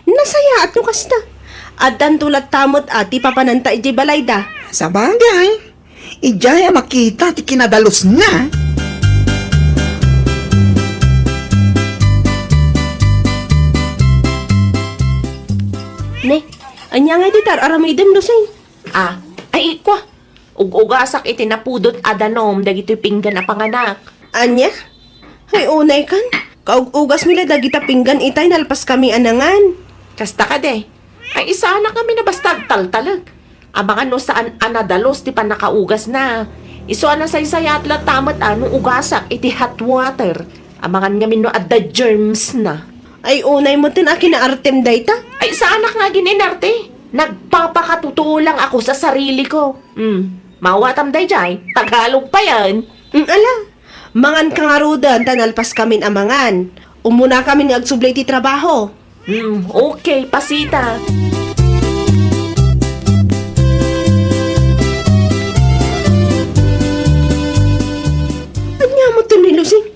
Nasaya at kasta. Adan tulad tamot ati papananta iti balayda. Sa bagay, ijaya makita ti kinadalos na. Ne, anya nga ditar aramidem Lucing. Ay ikwa. Ug-ugasak iti napudot adanom dagito'y pinggan a panganak. Anya? Ay unay kan. Kaugugas mila dagita pinggan itay nalpas kami anangan. Kasta ka de. Ay isa na kami na basta taltalag. Abangan no saan anadalos ti panakaugas na. Iso na saysaya at latamat anong ugasak iti hot water. Abangan kami no at the germs na. Ay unay mo tin akin na artem dayta. Ay sa anak nga gininarte. Nagpapakatutuo lang ako sa sarili ko. Mawatam day jay. Tagalog pa yan. Ala, mangan ka nga rudan tanalpas kami amangan. Umuna kami ni agsublay ti trabaho. Okay, pasita. Anya mo tin ni Lucing?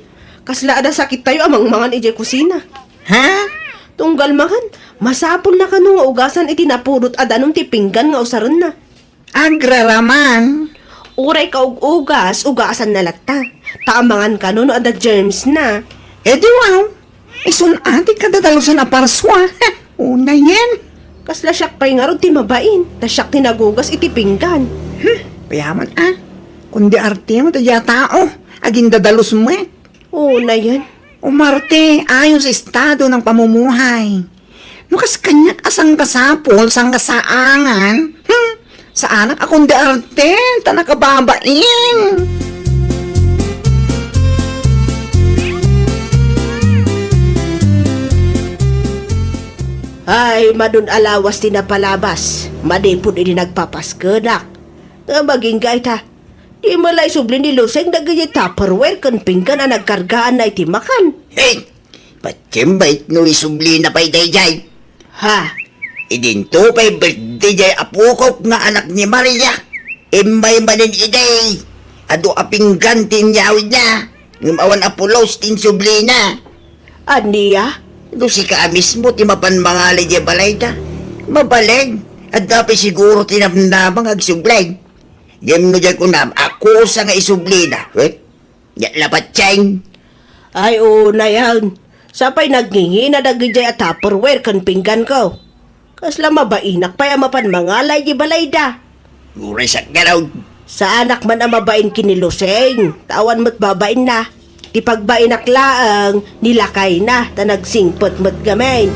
Kasla ada sakit tayo amang mangan ije kusina. Ha? Tunggal makan, masapol na kanu nga ugasan iti napurot adanong ti pinggan nga usaron na. Agraraman. Uray ka ugas, ugasan na latta. Taamangan ka no ada germs na. Eh di wow. Isun ati kadadalusan a parswa. Una yan. Kasla siyak pa'y nga ron ti mabain. Ta siyak tinagugas iti pinggan. Payaman kundi arte mo tayo tao. Aging dadalos mo Una yan. Umarte ayon sa estado ng pamumuhay. Nukas kanyak asang kasapol, sang kasaangan. Sa anak akong di arte, tanakababain. Ay, madun alawas ti napalabas. Madipod ini nagpapaskenak. Nga maging gaita. Di malay sublin ni Luseng nagaya tupperware kan pinggan ang nagkargaan na iti makan. Hey! Patsimbait no isubli na pa'y dayjay. Ha? Idinto pa'y birthday jay apukok nga anak ni Maria. Imbay manin iday. Ado apinggan tinyawid na. Ngumawan apulos tin subli na. Aniya? Do si ka mismo ti mapan mangalay di balay ta. Mabaleg. At dapat siguro tinamnamang agsublay. Yem no jay kunam, ako sa nga isubli na. Wait. Lapat cheng. Ay, una yan. Sapay nagngingi na nagijay at tupperware kan pinggan ko. Kasla mabainak pa mapan mangalay di balayda. Uray sa garaw. Sa anak man ang mabain kiniluseng. Tawan mo't babain na. Di pagbainak laang, nilakay na. Ta nagsingpot mo't gamay.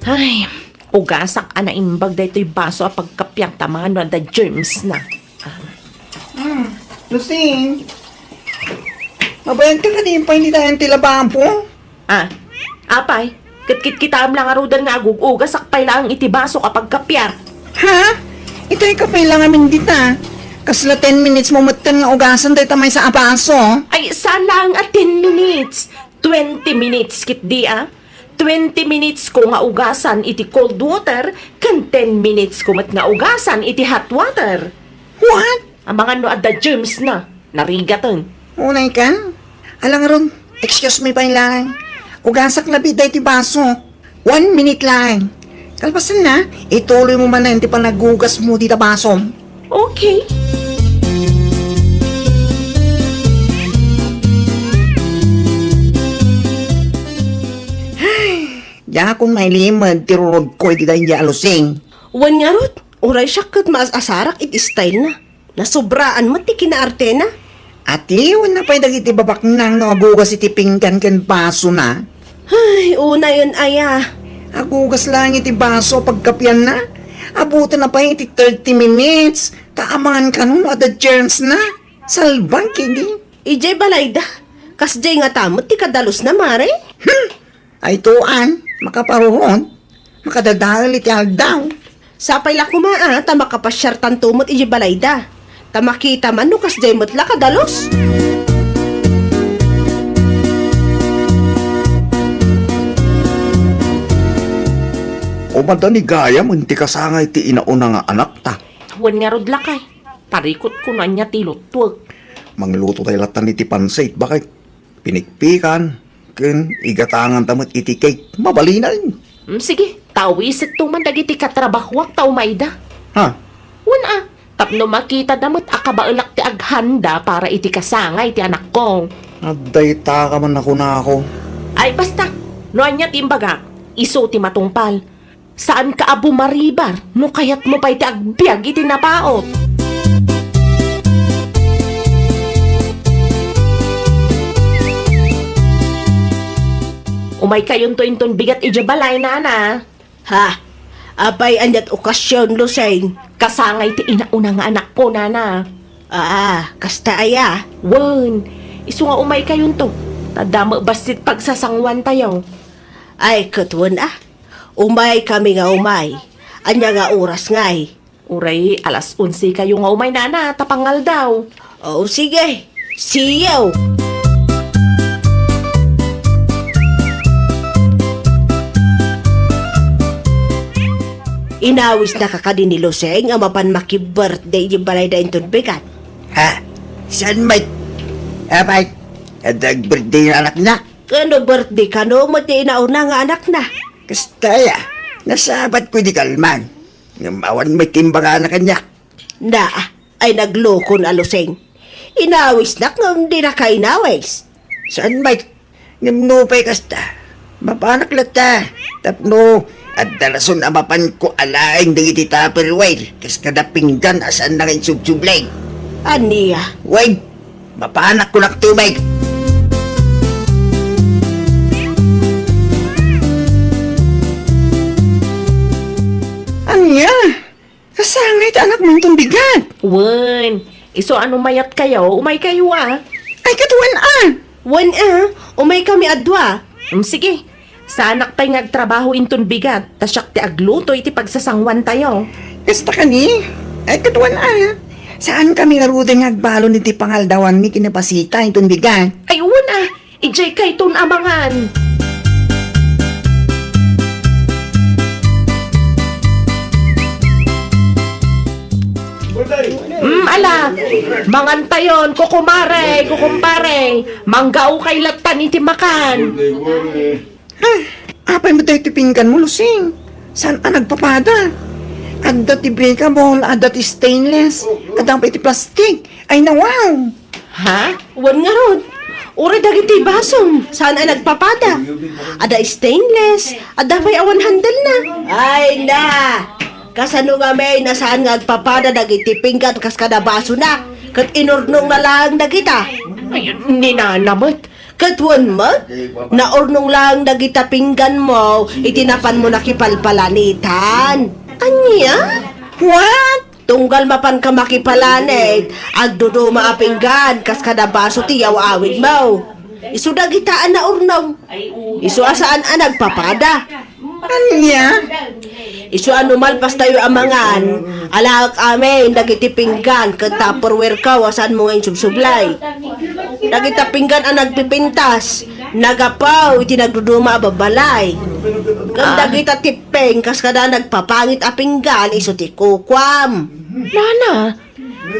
Ay, ugasak anaimbag daytoy baso a pagkapyang tamaan no the germs na. Lusing. Mabayan ka din pa hindi tayo tilabaan po. Apay, kitam lang arudan nga agugugas sakpay lang iti baso kapag kapyar. Ha? Ito yung kapay lang amin dita. Kasla 10 minutes mo matan nga ugasan tayo tamay sa apaso. Ay, saan lang at 10 minutes? 20 minutes kit di 20 minutes ko nga ugasan iti cold water, kan 10 minutes ko mat nga ugasan iti hot water. What? Ang mga no adda germs na, narigaton. Unay ka? Alang ron, excuse me pa lang. Ugasak labi dahi ti baso. 1 minute lang. Kalpasan na, ituloy mo man na hindi pa nagugas mo dita baso. Okay. Ya kung may limad, tirurod ko iti dahi alusing. Wan nga rod, uray siya kat maas asarak it style na. Nasubraan mo ti kinaarte na. Ati, wala pa'y dagiti babak nang agugas iti pinggan ken baso na. Ay, una yun aya. Agugas lang iti baso pagkapyan na. Abutan na pa iti 30 minutes. Taamangan ka nun, ada germs na. Salbang kini. Ijay balayda. Kasjay nga tamot ti kadalos na mare. Ay tuan, makaparuhon. Makadadahal iti aldaw. Sapay la kumaa, ta makapasyar tantumot ijay balayda. Ta makita man no kasjay mo't la kadalos. O banda ni Gaya, munti kasangay ti inauna nga anak ta. Wan nga rod lakay. Parikot ko na niya tilotwag. Mangluto tayo latan iti pansait, bakit? Pinikpikan, ken igatangan tamat iti cake, mabalinan. Sige, tawisit tuman dagiti katrabahwak ta umayda. Ha? Wan tapno makita damot akabaelak ti aghanda para iti kasangay ti anak ko. Aday ta ka man ako na ako. Ay basta, no anya timbaga, iso ti matungpal. Saan ka abo maribar, no kayat mo pa'y ti agbyag iti napaot. Umay kayon to inton bigat ijabalay na. Ha? Abay anyat okasyon Luseng. Kasangay ti inauna nga anak ko, nana. Kasta aya. Wan, iso nga umay kayon to. Tadama basit pagsasangwan tayo. Ay, katwan Umay kami nga umay. Anya nga oras ngay. Uray, alas 11 kayo nga umay, nana, tapangal daw. O sige, siyaw. Inawis na kakadin ni Luseng ang mapan maki-birthday yung balay da inton bigat. Ha? Saan may? Abay, adag birthday ng anak na. Kano birthday ka no? Mati inauna nga anak na. Kastaya, nasabat ko di kalman. Ngamawan may timbaga na kanya. Na, ay nagloko na Luseng. Inawis na kung di na ka inawis. Saan may? Ngamnupay kasta. Mapanak lata. Tapno, at dalason amapan ko alaing ng iti Tupperware. Kas kada pinggan asan na kayo subsublay. Aniya? Wait, mapanak ko nak tubig. Anya, kasangay ta anak mong tumbigan. Wan, iso ano mayat kayo, umay kayo Ay katuan Wan umay kami adwa. Sige, sa anak tayo ngagtrabaho inton bigat, tasyak ti agluto iti pagsasangwan tayo. Kasta kani, ay katuan Saan kami narudeng agbalo ni ti pangaldawan mi kinapasita itong bigan? Ay, wan ijay kay ton amangan. Ala, mangan tayon, kukumare, manggao kay latan iti makan. Apay mo tayo tipinggan mo, Lusing. Saan nagpapada? Adda ti breakable, adda ti stainless, adda pa iti plastic. Ay nawaw! Ha? Wan nga rod. Uri dagiti basom. Saan ay nagpapada? Ada stainless. Ada may awan handle na. Ay na! Kasano nga may nasaan nga agpapada dagiti pinggan kas kada baso na. Kat inurnong na lang na kita. Ay, ninanamot. Katwan mo? Naurnong lang dagita pinggan mo. Itinapan mo na kipalpalanitan. Anya? What? Tunggal mapan ka makipalanit. Agdudo maapinggan kas kada baso tiyaw awid mo. Isu dagitaan na urnong. Isu asaan nagpapada. Anya? Isu malpas tayo amangan. Alak amin dagiti pinggan ket Tupperware ka wasan mo ngayon subsublay. Dagita pinggan ang nagpipintas. Nagapaw, iti nagduduma babalay. Ganda kita tipeng, kas kada nagpapangit apinggan, iso ti kukwam. Nana,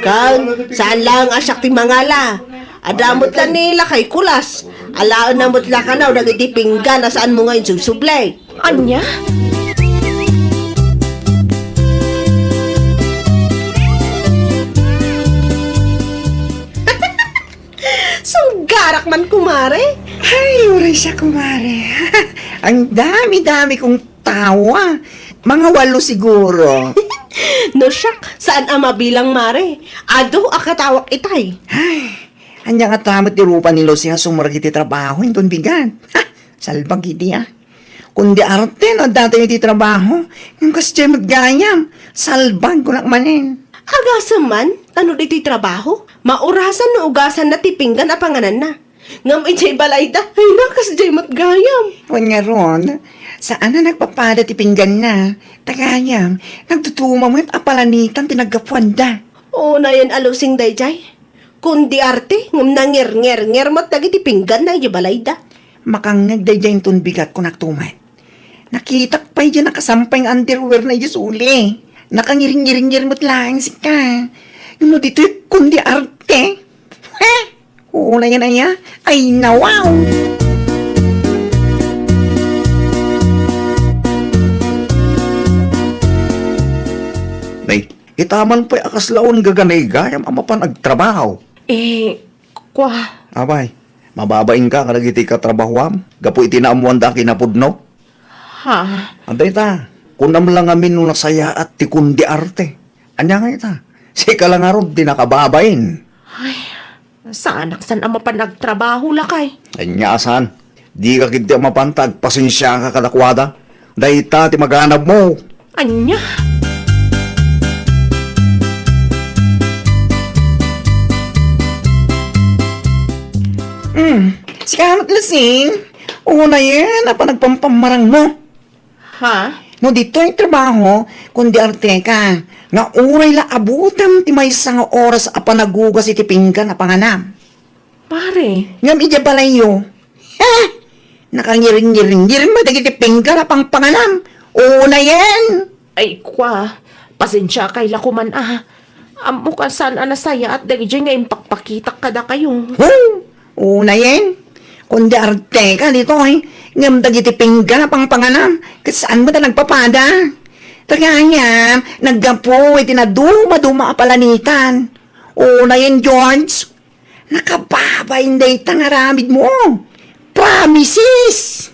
Kag, saan lang asak ti mangala. Adamot lang nila kay kulas. Alaan na mo't lakanaw, nagiti pinggan, na saan mo ngayon susublay. anya? Sunggarak man kumare. Ay, uray siya, kumare. Ang dami-dami kong tawa. Mga 8 siguro. No siyak, saan ang mabilang mare? Ado akatawak itay. Ay, andyan nga tamot ti rupa ni Lucia sumarag iti trabaho, yung bigan. Ha, salbag iti Kundi arte no, dati iti trabaho, yung kasi maggayam, salbag ko lang manin. Agasan man, ano iti trabaho? Maurasan no ugasan na tipinggan a panganan na. Ngam ijay balayda, ay nakas jay matgayam. Huwag nga ron, saan na nagpapada ti pinggan na, tagayam, nagtutuma mo yung apalanitan tinagapuan da. Oo na yan alusing dayjay. Kundi arte, ngam nangir-ngir-ngir mat dagiti pinggan na ijay balayda. Makangag day yung tunbigat ko naktumat. Nakitak pa yung nakasampay ng underwear na yung suli. Nakangiring-ngiring mo't lang si ka. Yung mo dito kundi arte. Ha? Oo na yan aya. Ay nawaw. Nay, itaman pa'y akaslaon gaganay gayam ama pa nagtrabaho. Kwa, Abay, mababain ka kadagiti ka trabahoam. Gapo itinaamuan da kinapudno. ha? Anday ta, kunam lang amin nung nasaya at tikundi arte. Anya nga ita, si ka lang aron di nakababain. Saan san ang mapanagtrabaho lakay? Anya asan, di ka kiti mapantag, pasensya ka kadakwada. Day ta ti maghanap mo. Anya? Si Kamot Lasing. Oo na yan, apa nagpampamarang mo. Ha? No, dito yung trabaho, kundi arte ka. Nga uray la abutam ti may isang oras apa nagugas iti pinggan na panganam. Pare, Ngam ija balayo. Ha? Nakangiring-ngiring mo dagiti pinggan na pang panganam. Oo na yan. ay kwa, pasensya kay lakuman Amo ka saan anasaya at dagiti nga impakpakitak kada kayo. Oo na yan. Kundi arte ka dito ngam dagiti pinggan na pang panganam. Kasaan mo na nagpapada? Taganya, naggapo, itinaduma-duma apalanitan. Oo na yan, George. Nakababa hindi tangaramid mo. Promises!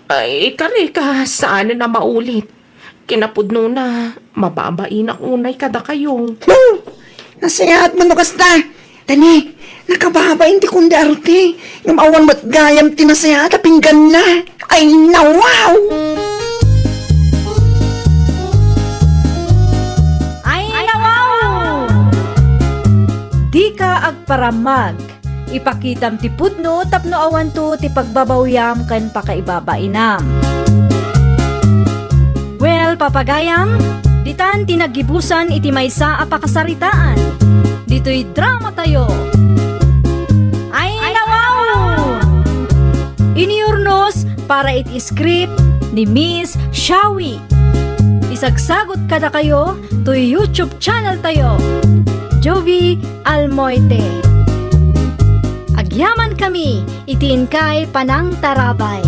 Ay, kare ka, saan na maulit? Kinapudno na, mababain ang unay kada kayo. Nasayaat mo no kasta. Tani, nakababa hindi kundi arte. Yung awan mat gayam tinasayaat a pinggan na. Ay, nawaw! Ay, nawaw! Di ka agparamag. Ipakitam ti pudno tapno awan to ti pagbabawyam kan pakaibabainam. Well, papagayam, ditan tinagibusan iti maysa a pakasaritaan. Dito'y drama tayo. Ay, nawaw! Iniurnos para iti script ni Miss Shawi. Isagsagot kada kayo to YouTube channel tayo. Jovi Almoite. Agyaman kami, itiin kay Panang Tarabay.